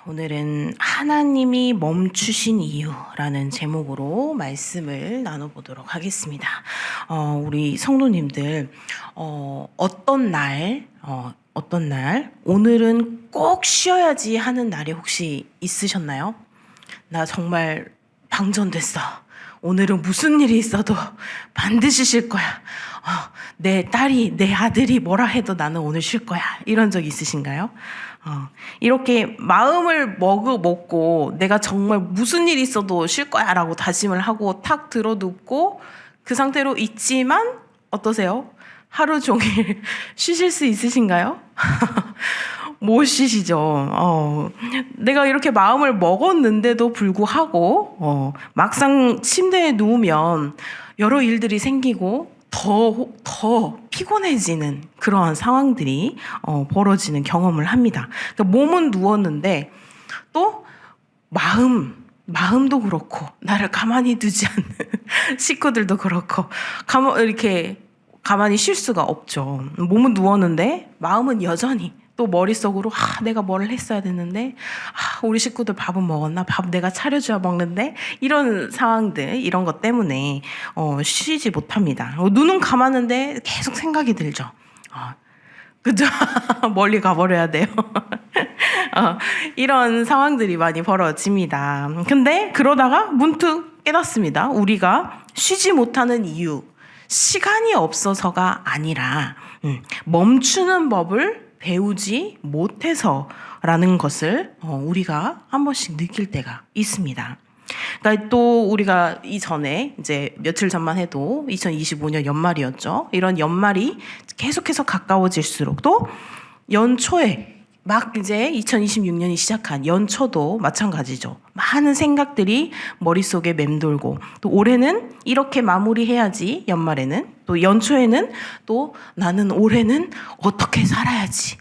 오늘은 하나님이 멈추신 이유라는 제목으로 말씀을 나눠보도록 하겠습니다. 우리 성도님들, 어떤 날, 오늘은 꼭 쉬어야지 하는 날이 혹시 있으셨나요? 나 정말 방전됐어. 오늘은 무슨 일이 있어도 반드시 쉴 거야. 내 딸이, 내 아들이 뭐라 해도 나는 오늘 쉴 거야. 이런 적 있으신가요? 이렇게 마음을 먹고 내가 정말 무슨 일이 있어도 쉴 거야 라고 다짐을 하고 탁 들어눕고 그 상태로 있지만 어떠세요? 하루 종일 쉬실 수 있으신가요? 못 쉬시죠. 내가 이렇게 마음을 먹었는데도 불구하고 막상 침대에 누우면 여러 일들이 생기고 더 피곤해지는 그러한 상황들이 벌어지는 경험을 합니다. 그러니까 몸은 누웠는데 또 마음도 그렇고 나를 가만히 두지 않는 식구들도 그렇고 이렇게 가만히 쉴 수가 없죠. 몸은 누웠는데 마음은 여전히 또 머릿속으로 내가 뭘 했어야 됐는데 우리 식구들 밥은 먹었나? 밥 내가 차려줘야 먹는데? 이런 상황들, 이런 것 때문에 쉬지 못합니다. 눈은 감았는데 계속 생각이 들죠. 그죠? 멀리 가버려야 돼요. 이런 상황들이 많이 벌어집니다. 근데 그러다가 문득 깨닫습니다. 우리가 쉬지 못하는 이유, 시간이 없어서가 아니라 멈추는 법을 배우지 못해서라는 것을 우리가 한 번씩 느낄 때가 있습니다. 그러니까 또 우리가 이전에 이제 며칠 전만 해도 2025년 연말이었죠. 이런 연말이 계속해서 가까워질수록 또 연초에 막 이제 2026년이 시작한 연초도 마찬가지죠. 많은 생각들이 머릿속에 맴돌고 또 올해는 이렇게 마무리해야지, 연말에는 또 연초에는 또 나는 올해는 어떻게 살아야지,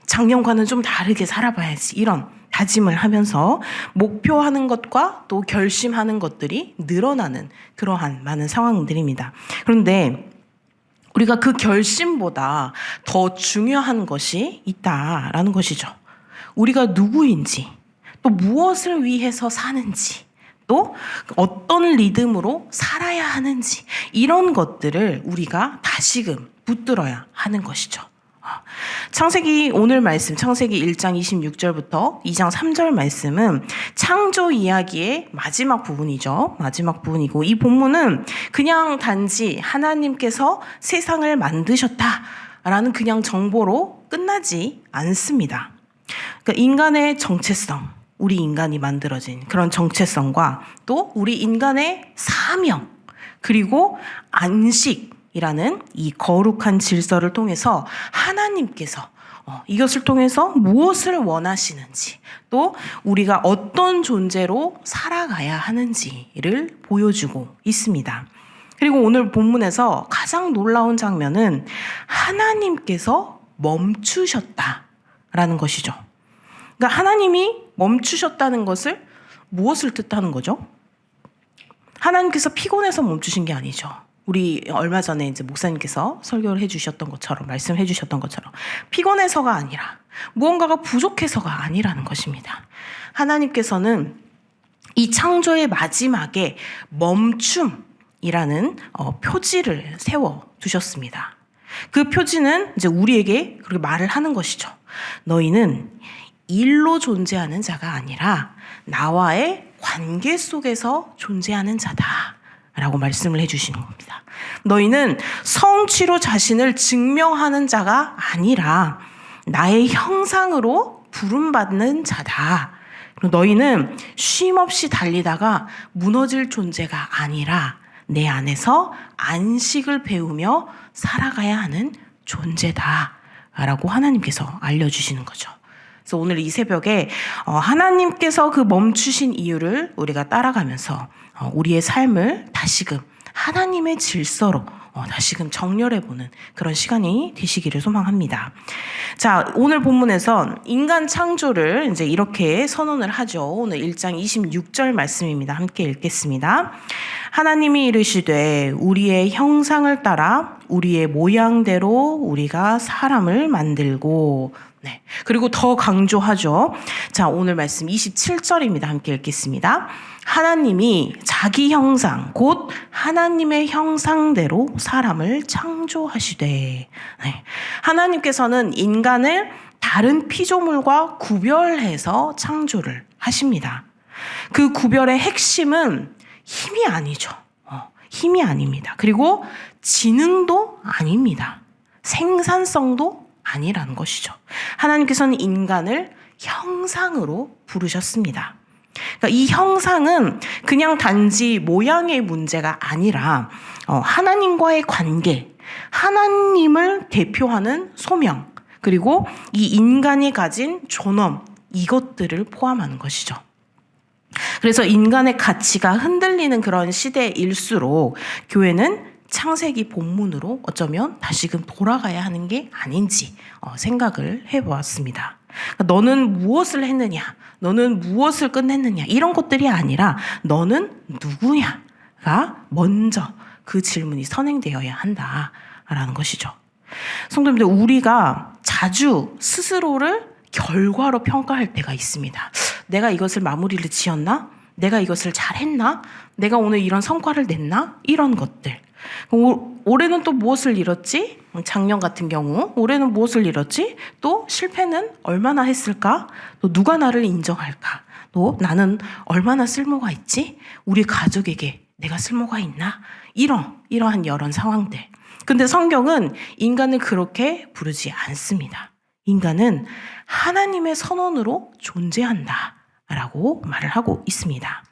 작년과는 좀 다르게 살아봐야지, 이런 다짐을 하면서 목표하는 것과 또 결심하는 것들이 늘어나는 그러한 많은 상황들입니다. 그런데 우리가 그 결심보다 더 중요한 것이 있다라는 것이죠. 우리가 누구인지, 또 무엇을 위해서 사는지, 또 어떤 리듬으로 살아야 하는지, 이런 것들을 우리가 다시금 붙들어야 하는 것이죠. 창세기 오늘 말씀, 창세기 1장 26절부터 2장 3절 말씀은 창조 이야기의 마지막 부분이죠. 마지막 부분이고, 이 본문은 그냥 단지 하나님께서 세상을 만드셨다라는 그냥 정보로 끝나지 않습니다. 그러니까 인간의 정체성, 우리 인간이 만들어진 그런 정체성과 또 우리 인간의 사명, 그리고 안식이라는 이 거룩한 질서를 통해서 하나님께서 이것을 통해서 무엇을 원하시는지, 또 우리가 어떤 존재로 살아가야 하는지를 보여주고 있습니다. 그리고 오늘 본문에서 가장 놀라운 장면은 하나님께서 멈추셨다라는 것이죠. 그러니까 하나님이 멈추셨다는 것을 무엇을 뜻하는 거죠? 하나님께서 피곤해서 멈추신 게 아니죠. 우리 얼마 전에 이제 목사님께서 설교를 해주셨던 것처럼, 말씀해 주셨던 것처럼 피곤해서가 아니라 무언가가 부족해서가 아니라는 것입니다. 하나님께서는 이 창조의 마지막에 멈춤이라는 표지를 세워 두셨습니다. 그 표지는 이제 우리에게 그렇게 말을 하는 것이죠. 너희는 일로 존재하는 자가 아니라 나와의 관계 속에서 존재하는 자다 라고 말씀을 해주시는 겁니다. 너희는 성취로 자신을 증명하는 자가 아니라 나의 형상으로 부름받는 자다. 너희는 쉼없이 달리다가 무너질 존재가 아니라 내 안에서 안식을 배우며 살아가야 하는 존재다 라고 하나님께서 알려주시는 거죠. 그래서 오늘 이 새벽에 하나님께서 그 멈추신 이유를 우리가 따라가면서 우리의 삶을 다시금 하나님의 질서로 다시금 정렬해보는 그런 시간이 되시기를 소망합니다. 자, 오늘 본문에서 인간 창조를 이제 이렇게 선언을 하죠. 오늘 1장 26절 말씀입니다. 함께 읽겠습니다. 하나님이 이르시되 우리의 형상을 따라 우리의 모양대로 우리가 사람을 만들고, 네. 그리고 더 강조하죠. 자, 오늘 말씀 27절입니다. 함께 읽겠습니다. 하나님이 자기 형상, 곧 하나님의 형상대로 사람을 창조하시되. 네. 하나님께서는 인간을 다른 피조물과 구별해서 창조를 하십니다. 그 구별의 핵심은 힘이 아니죠. 힘이 아닙니다. 그리고 지능도 아닙니다. 생산성도 아니라는 것이죠. 하나님께서는 인간을 형상으로 부르셨습니다. 그러니까 이 형상은 그냥 단지 모양의 문제가 아니라 하나님과의 관계, 하나님을 대표하는 소명, 그리고 이 인간이 가진 존엄, 이것들을 포함하는 것이죠. 그래서 인간의 가치가 흔들리는 그런 시대일수록 교회는 창세기 본문으로 어쩌면 다시금 돌아가야 하는 게 아닌지 생각을 해보았습니다. 너는 무엇을 했느냐, 너는 무엇을 끝냈느냐, 이런 것들이 아니라 너는 누구냐가 먼저 그 질문이 선행되어야 한다라는 것이죠. 성도님들, 우리가 자주 스스로를 결과로 평가할 때가 있습니다. 내가 이것을 마무리를 지었나? 내가 이것을 잘했나? 내가 오늘 이런 성과를 냈나? 이런 것들. 올해는 또 무엇을 이뤘지? 작년 같은 경우 올해는 무엇을 이뤘지? 또 실패는 얼마나 했을까? 또 누가 나를 인정할까? 또 나는 얼마나 쓸모가 있지? 우리 가족에게 내가 쓸모가 있나? 이러한 여러 상황들. 근데 성경은 인간을 그렇게 부르지 않습니다. 인간은 하나님의 선언으로 존재한다라고 말을 하고 있습니다.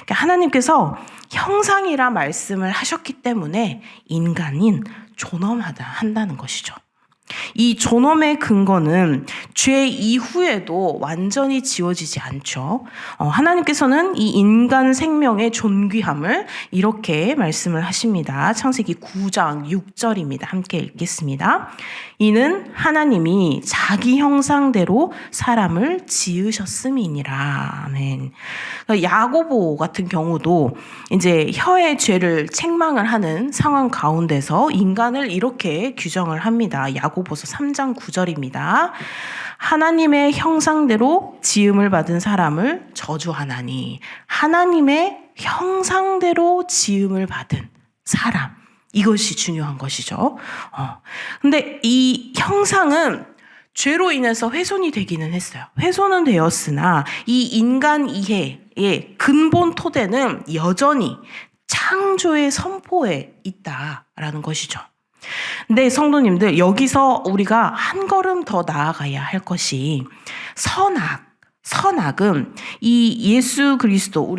그러니까 하나님께서 형상이라 말씀을 하셨기 때문에 인간인 존엄하다 한다는 것이죠. 이 존엄의 근거는 죄 이후에도 완전히 지워지지 않죠. 하나님께서는 이 인간 생명의 존귀함을 이렇게 말씀을 하십니다. 창세기 9장 6절입니다. 함께 읽겠습니다. 이는 하나님이 자기 형상대로 사람을 지으셨음이니라. 아멘. 야고보 같은 경우도 이제 혀의 죄를 책망을 하는 상황 가운데서 인간을 이렇게 규정을 합니다. 야고보서 3장 9절입니다. 하나님의 형상대로 지음을 받은 사람을 저주하나니, 하나님의 형상대로 지음을 받은 사람, 이것이 중요한 것이죠. 근데 이 형상은 죄로 인해서 훼손이 되기는 했어요. 훼손은 되었으나 이 인간 이해의 근본 토대는 여전히 창조의 선포에 있다라는 것이죠. 근데 성도님들, 여기서 우리가 한 걸음 더 나아가야 할 것이 선악은 이 예수 그리스도,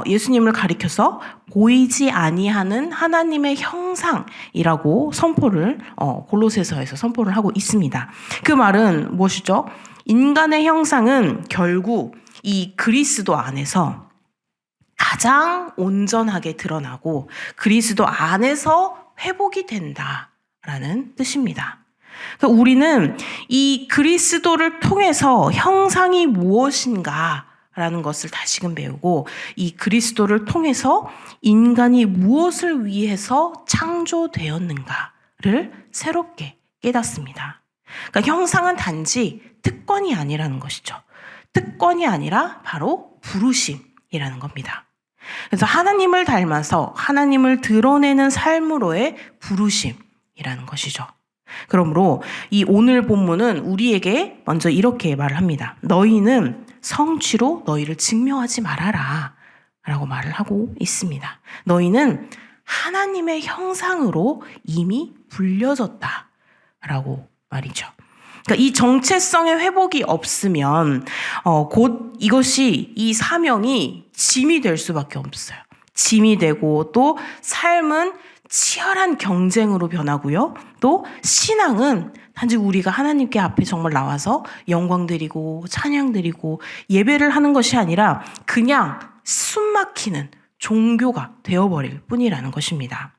예수님을 가리켜서 보이지 아니하는 하나님의 형상이라고 선포를 골로새서에서 선포를 하고 있습니다. 그 말은 무엇이죠? 인간의 형상은 결국 이 그리스도 안에서 가장 온전하게 드러나고 그리스도 안에서 회복이 된다라는 뜻입니다. 그러니까 우리는 이 그리스도를 통해서 형상이 무엇인가라는 것을 다시금 배우고, 이 그리스도를 통해서 인간이 무엇을 위해서 창조되었는가를 새롭게 깨닫습니다. 그러니까 형상은 단지 특권이 아니라는 것이죠. 특권이 아니라 바로 부르심이라는 겁니다. 그래서 하나님을 닮아서 하나님을 드러내는 삶으로의 부르심이라는 것이죠. 그러므로 이 오늘 본문은 우리에게 먼저 이렇게 말을 합니다. 너희는 성취로 너희를 증명하지 말아라 라고 말을 하고 있습니다. 너희는 하나님의 형상으로 이미 불려졌다 라고 말이죠. 그러니까 이 정체성의 회복이 없으면 곧 이것이, 이 사명이 짐이 될 수밖에 없어요. 짐이 되고, 또 삶은 치열한 경쟁으로 변하고요. 또 신앙은 단지 우리가 하나님께 앞에 정말 나와서 영광 드리고 찬양 드리고 예배를 하는 것이 아니라 그냥 숨막히는 종교가 되어버릴 뿐이라는 것입니다.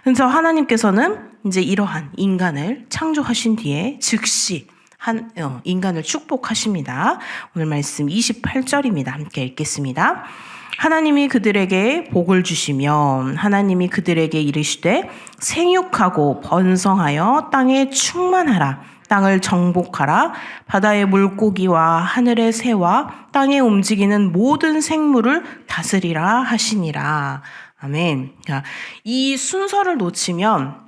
그래서 하나님께서는 이제 이러한 인간을 창조하신 뒤에 즉시 인간을 축복하십니다. 오늘 말씀 28절입니다. 함께 읽겠습니다. 하나님이 그들에게 복을 주시며 하나님이 그들에게 이르시되 생육하고 번성하여 땅에 충만하라. 땅을 정복하라. 바다의 물고기와 하늘의 새와 땅에 움직이는 모든 생물을 다스리라 하시니라. 아멘. 이 순서를 놓치면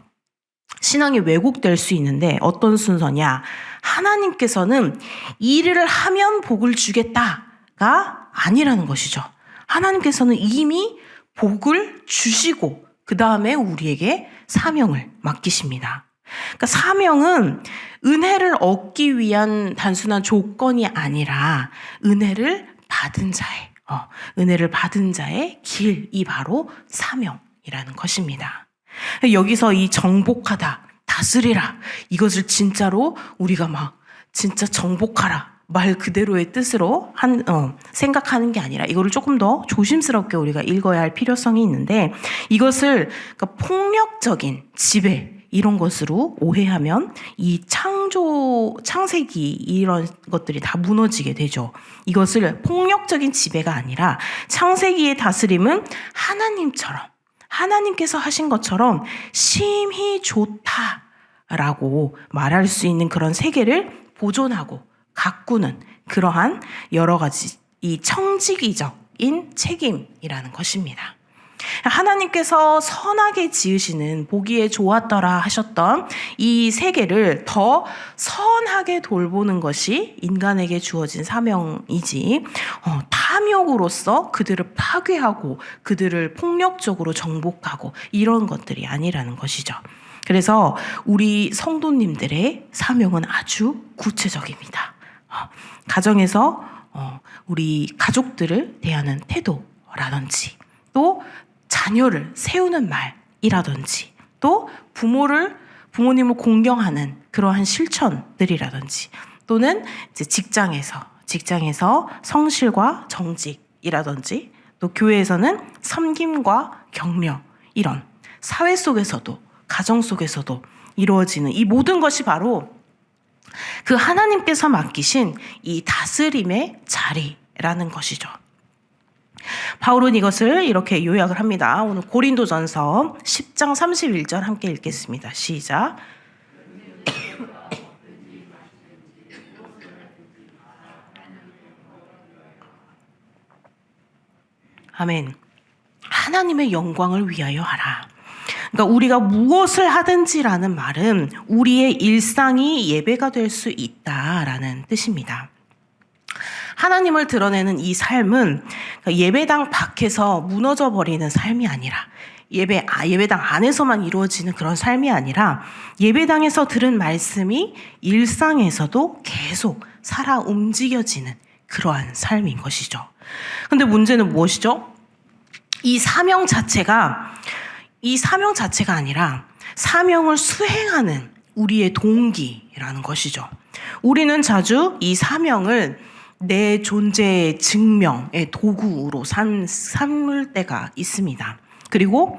신앙이 왜곡될 수 있는데 어떤 순서냐? 하나님께서는 일을 하면 복을 주겠다가 아니라는 것이죠. 하나님께서는 이미 복을 주시고 그 다음에 우리에게 사명을 맡기십니다. 그러니까 사명은 은혜를 얻기 위한 단순한 조건이 아니라 은혜를 받은 자의 길이 바로 사명이라는 것입니다. 여기서 이 정복하다, 다스리라 이것을 진짜로 우리가 진짜 정복하라 말 그대로의 뜻으로 생각하는 게 아니라 이거를 조금 더 조심스럽게 우리가 읽어야 할 필요성이 있는데 이것을 그러니까 폭력적인 지배 이런 것으로 오해하면 이 창세기 이런 것들이 다 무너지게 되죠. 이것을 폭력적인 지배가 아니라 창세기의 다스림은 하나님께서 하신 것처럼 심히 좋다라고 말할 수 있는 그런 세계를 보존하고 가꾸는 그러한 여러 가지 이 청지기적인 책임이라는 것입니다. 하나님께서 선하게 지으시는 보기에 좋았더라 하셨던 이 세계를 더 선하게 돌보는 것이 인간에게 주어진 사명이지 탐욕으로서 그들을 파괴하고 그들을 폭력적으로 정복하고 이런 것들이 아니라는 것이죠. 그래서 우리 성도님들의 사명은 아주 구체적입니다. 가정에서 우리 가족들을 대하는 태도라든지 또 자녀를 세우는 말이라든지 또 부모님을 공경하는 그러한 실천들이라든지 또는 이제 직장에서 성실과 정직이라든지 또 교회에서는 섬김과 격려 이런 사회 속에서도 가정 속에서도 이루어지는 이 모든 것이 바로 그 하나님께서 맡기신 이 다스림의 자리라는 것이죠. 바울은 이것을 이렇게 요약을 합니다. 오늘 고린도전서 10장 31절 함께 읽겠습니다. 시작. 아멘. 하나님의 영광을 위하여 하라. 그러니까 우리가 무엇을 하든지라는 말은 우리의 일상이 예배가 될 수 있다라는 뜻입니다. 하나님을 드러내는 이 삶은 예배당 밖에서 무너져 버리는 삶이 아니라 예배당 안에서만 이루어지는 그런 삶이 아니라 예배당에서 들은 말씀이 일상에서도 계속 살아 움직여지는 그러한 삶인 것이죠. 근데 문제는 무엇이죠? 이 사명 자체가 아니라 사명을 수행하는 우리의 동기라는 것이죠. 우리는 자주 이 사명을 내 존재의 증명의 도구로 삼을 때가 있습니다. 그리고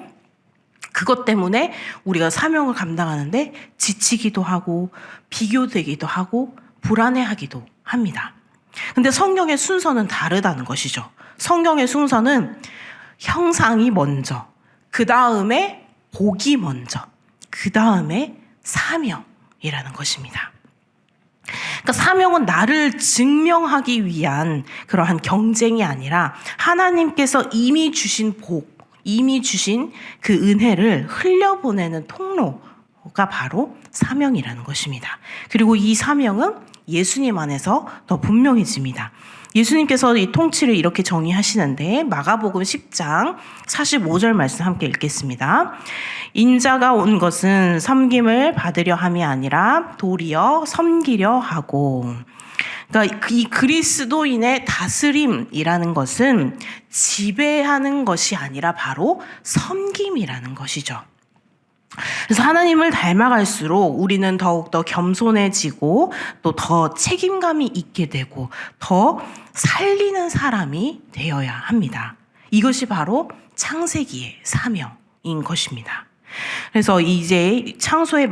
그것 때문에 우리가 사명을 감당하는데 지치기도 하고 비교되기도 하고 불안해하기도 합니다. 근데 성경의 순서는 다르다는 것이죠. 성경의 순서는 형상이 먼저, 그 다음에 복이 먼저, 그 다음에 사명이라는 것입니다. 그러니까 사명은 나를 증명하기 위한 그러한 경쟁이 아니라 하나님께서 이미 주신 복, 이미 주신 그 은혜를 흘려보내는 통로가 바로 사명이라는 것입니다. 그리고 이 사명은 예수님 안에서 더 분명해집니다. 예수님께서 이 통치를 이렇게 정의하시는데 마가복음 10장 45절 말씀 함께 읽겠습니다. 인자가 온 것은 섬김을 받으려 함이 아니라 도리어 섬기려 하고. 그러니까 이 그리스도인의 다스림이라는 것은 지배하는 것이 아니라 바로 섬김이라는 것이죠. 그래서 하나님을 닮아갈수록 우리는 더욱더 겸손해지고 또 더 책임감이 있게 되고 더 살리는 사람이 되어야 합니다. 이것이 바로 창세기의 사명인 것입니다. 그래서 이제 창조의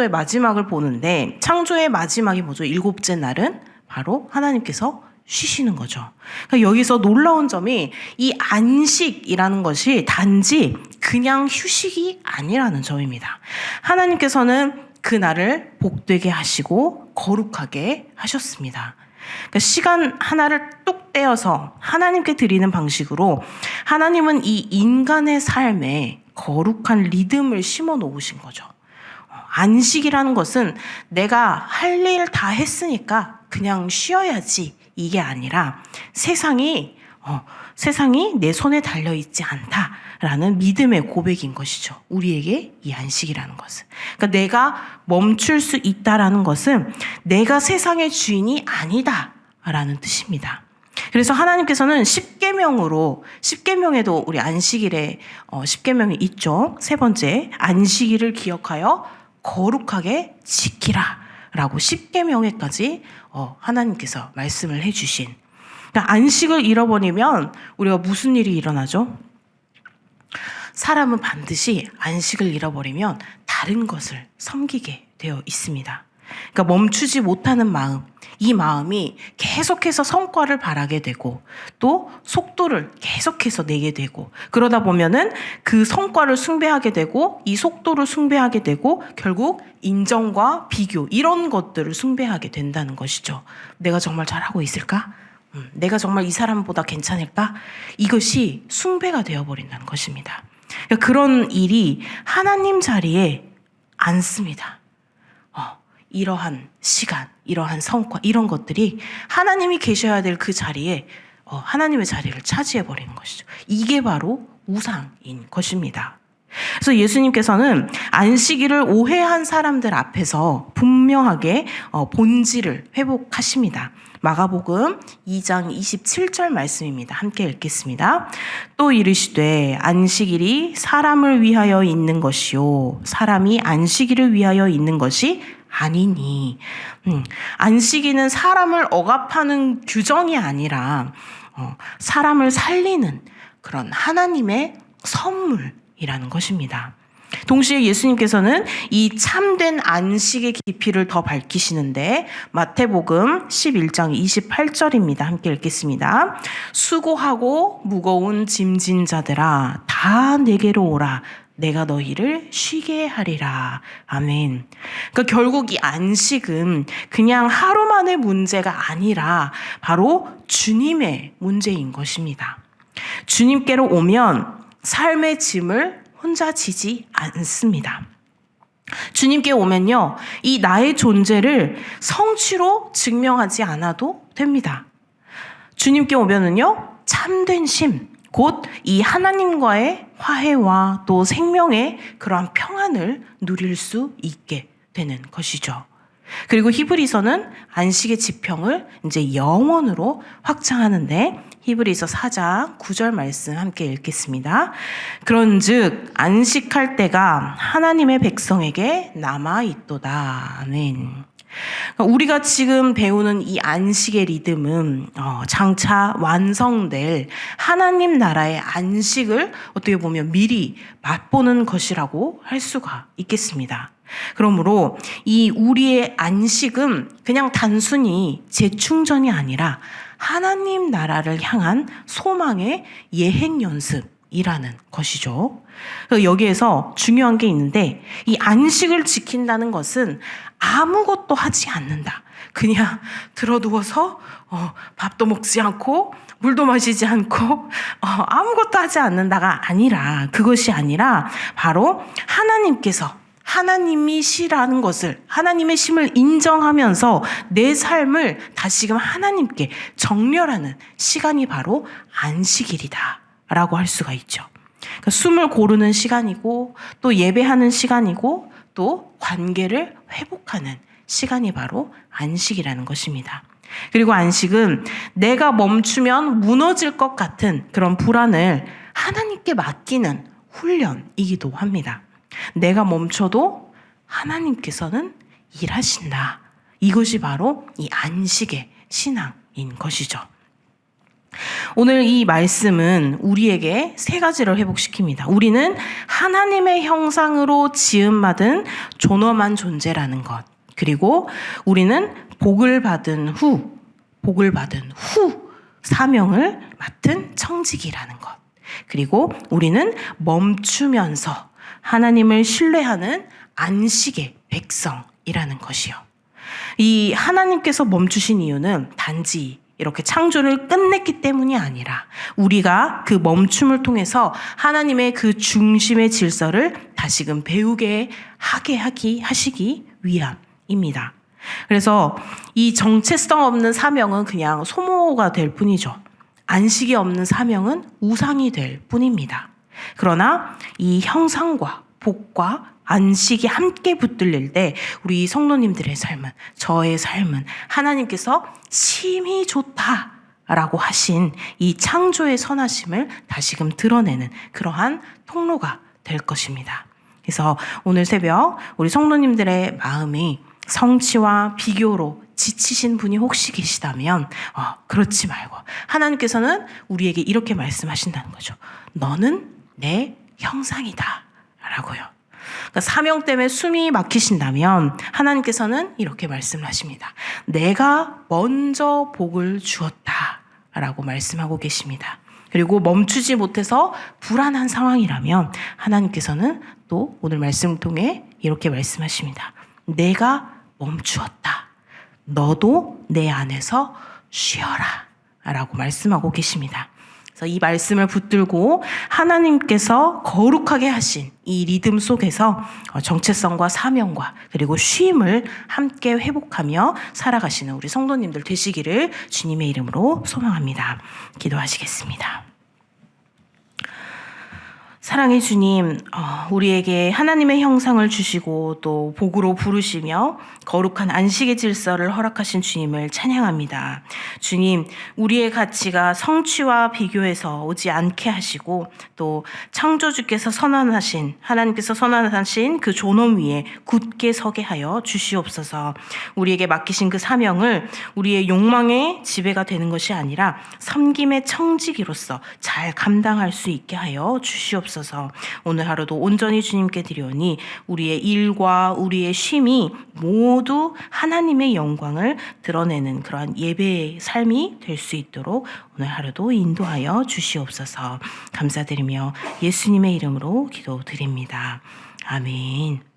마지막을 보는데 창조의 마지막이 뭐죠? 일곱째 날은 바로 하나님께서 쉬시는 거죠. 그러니까 여기서 놀라운 점이 이 안식이라는 것이 단지 그냥 휴식이 아니라는 점입니다. 하나님께서는 그 날을 복되게 하시고 거룩하게 하셨습니다. 그러니까 시간 하나를 뚝 떼어서 하나님께 드리는 방식으로 하나님은 이 인간의 삶에 거룩한 리듬을 심어 놓으신 거죠. 안식이라는 것은 내가 할 일 다 했으니까 그냥 쉬어야지 이게 아니라 세상이 내 손에 달려있지 않다라는 믿음의 고백인 것이죠. 우리에게 이 안식이라는 것은. 그러니까 내가 멈출 수 있다라는 것은 내가 세상의 주인이 아니다라는 뜻입니다. 그래서 하나님께서는 십계명에도 우리 안식일에 십계명이 있죠. 세 번째, 안식일을 기억하여 거룩하게 지키라라고 십계명에까지 하나님께서 말씀을 해주신. 그러니까 안식을 잃어버리면 우리가 무슨 일이 일어나죠? 사람은 반드시 안식을 잃어버리면 다른 것을 섬기게 되어 있습니다. 그러니까 멈추지 못하는 마음, 이 마음이 계속해서 성과를 바라게 되고 또 속도를 계속해서 내게 되고 그러다 보면은 그 성과를 숭배하게 되고 이 속도를 숭배하게 되고 결국 인정과 비교 이런 것들을 숭배하게 된다는 것이죠. 내가 정말 잘하고 있을까? 내가 정말 이 사람보다 괜찮을까? 이것이 숭배가 되어버린다는 것입니다. 그러니까 그런 일이 하나님 자리에 앉습니다. 이러한 시간, 이러한 성과, 이런 것들이 하나님이 계셔야 될 그 자리에 하나님의 자리를 차지해버리는 것이죠. 이게 바로 우상인 것입니다. 그래서 예수님께서는 안식일을 오해한 사람들 앞에서 분명하게 본질을 회복하십니다. 마가복음 2장 27절 말씀입니다. 함께 읽겠습니다. 또 이르시되 안식일이 사람을 위하여 있는 것이요 사람이 안식일을 위하여 있는 것이 아니니. 안식일은 사람을 억압하는 규정이 아니라 사람을 살리는 그런 하나님의 선물이라는 것입니다. 동시에 예수님께서는 이 참된 안식의 깊이를 더 밝히시는데 마태복음 11장 28절입니다. 함께 읽겠습니다. 수고하고 무거운 짐진 자들아 다 내게로 오라. 내가 너희를 쉬게 하리라. 아멘. 그러니까 결국 이 안식은 그냥 하루만의 문제가 아니라 바로 주님의 문제인 것입니다. 주님께로 오면 삶의 짐을 혼자 지지 않습니다. 주님께 오면요, 이 나의 존재를 성취로 증명하지 않아도 됩니다. 주님께 오면은요, 참된 심, 곧 이 하나님과의 화해와 또 생명의 그러한 평안을 누릴 수 있게 되는 것이죠. 그리고 히브리서는 안식의 지평을 이제 영원으로 확장하는데 히브리서 4장 9절 말씀 함께 읽겠습니다. 그런즉 안식할 때가 하나님의 백성에게 남아 있도다. 아멘. 우리가 지금 배우는 이 안식의 리듬은 장차 완성될 하나님 나라의 안식을 어떻게 보면 미리 맛보는 것이라고 할 수가 있겠습니다. 그러므로 이 우리의 안식은 그냥 단순히 재충전이 아니라 하나님 나라를 향한 소망의 예행 연습이라는 것이죠. 여기에서 중요한 게 있는데 이 안식을 지킨다는 것은 아무것도 하지 않는다. 그냥 들어누워서 밥도 먹지 않고 물도 마시지 않고 아무것도 하지 않는다가 아니라 그것이 아니라 바로 하나님이 시라는 것을 하나님의 심을 인정하면서 내 삶을 다시금 하나님께 정렬하는 시간이 바로 안식일이다 라고 할 수가 있죠. 그러니까 숨을 고르는 시간이고 또 예배하는 시간이고 또 관계를 회복하는 시간이 바로 안식이라는 것입니다. 그리고 안식은 내가 멈추면 무너질 것 같은 그런 불안을 하나님께 맡기는 훈련이기도 합니다. 내가 멈춰도 하나님께서는 일하신다. 이것이 바로 이 안식의 신앙인 것이죠. 오늘 이 말씀은 우리에게 세 가지를 회복시킵니다. 우리는 하나님의 형상으로 지음받은 존엄한 존재라는 것. 그리고 우리는 복을 받은 후 복을 받은 후 사명을 맡은 청지기라는 것. 그리고 우리는 멈추면서 하나님을 신뢰하는 안식의 백성이라는 것이요. 이 하나님께서 멈추신 이유는 단지 이렇게 창조를 끝냈기 때문이 아니라 우리가 그 멈춤을 통해서 하나님의 그 중심의 질서를 다시금 배우게 하시기 위함입니다. 그래서 이 정체성 없는 사명은 그냥 소모가 될 뿐이죠. 안식이 없는 사명은 우상이 될 뿐입니다. 그러나 이 형상과 복과 안식이 함께 붙들릴 때 우리 성도님들의 삶은, 저의 삶은 하나님께서 심히 좋다라고 하신 이 창조의 선하심을 다시금 드러내는 그러한 통로가 될 것입니다. 그래서 오늘 새벽 우리 성도님들의 마음이 성취와 비교로 지치신 분이 혹시 계시다면 그렇지 말고 하나님께서는 우리에게 이렇게 말씀하신다는 거죠. 너는 내 형상이다 라고요. 그러니까 사명 때문에 숨이 막히신다면 하나님께서는 이렇게 말씀을 하십니다. 내가 먼저 복을 주었다 라고 말씀하고 계십니다. 그리고 멈추지 못해서 불안한 상황이라면 하나님께서는 또 오늘 말씀을 통해 이렇게 말씀하십니다. 내가 멈추었다. 너도 내 안에서 쉬어라 라고 말씀하고 계십니다. 그래서 이 말씀을 붙들고 하나님께서 거룩하게 하신 이 리듬 속에서 정체성과 사명과 그리고 쉼을 함께 회복하며 살아가시는 우리 성도님들 되시기를 주님의 이름으로 소망합니다. 기도하시겠습니다. 사랑의 주님, 우리에게 하나님의 형상을 주시고 또 복으로 부르시며 거룩한 안식의 질서를 허락하신 주님을 찬양합니다. 주님, 우리의 가치가 성취와 비교해서 오지 않게 하시고 또 창조주께서 하나님께서 선언하신 그 존엄 위에 굳게 서게 하여 주시옵소서. 우리에게 맡기신 그 사명을 우리의 욕망의 지배가 되는 것이 아니라 섬김의 청지기로서 잘 감당할 수 있게 하여 주시옵소서. 오늘 하루도 온전히 주님께 드리오니 우리의 일과 우리의 쉼이 모두 하나님의 영광을 드러내는 그러한 예배의 삶이 될 수 있도록 오늘 하루도 인도하여 주시옵소서. 감사드리며 예수님의 이름으로 기도드립니다. 아멘.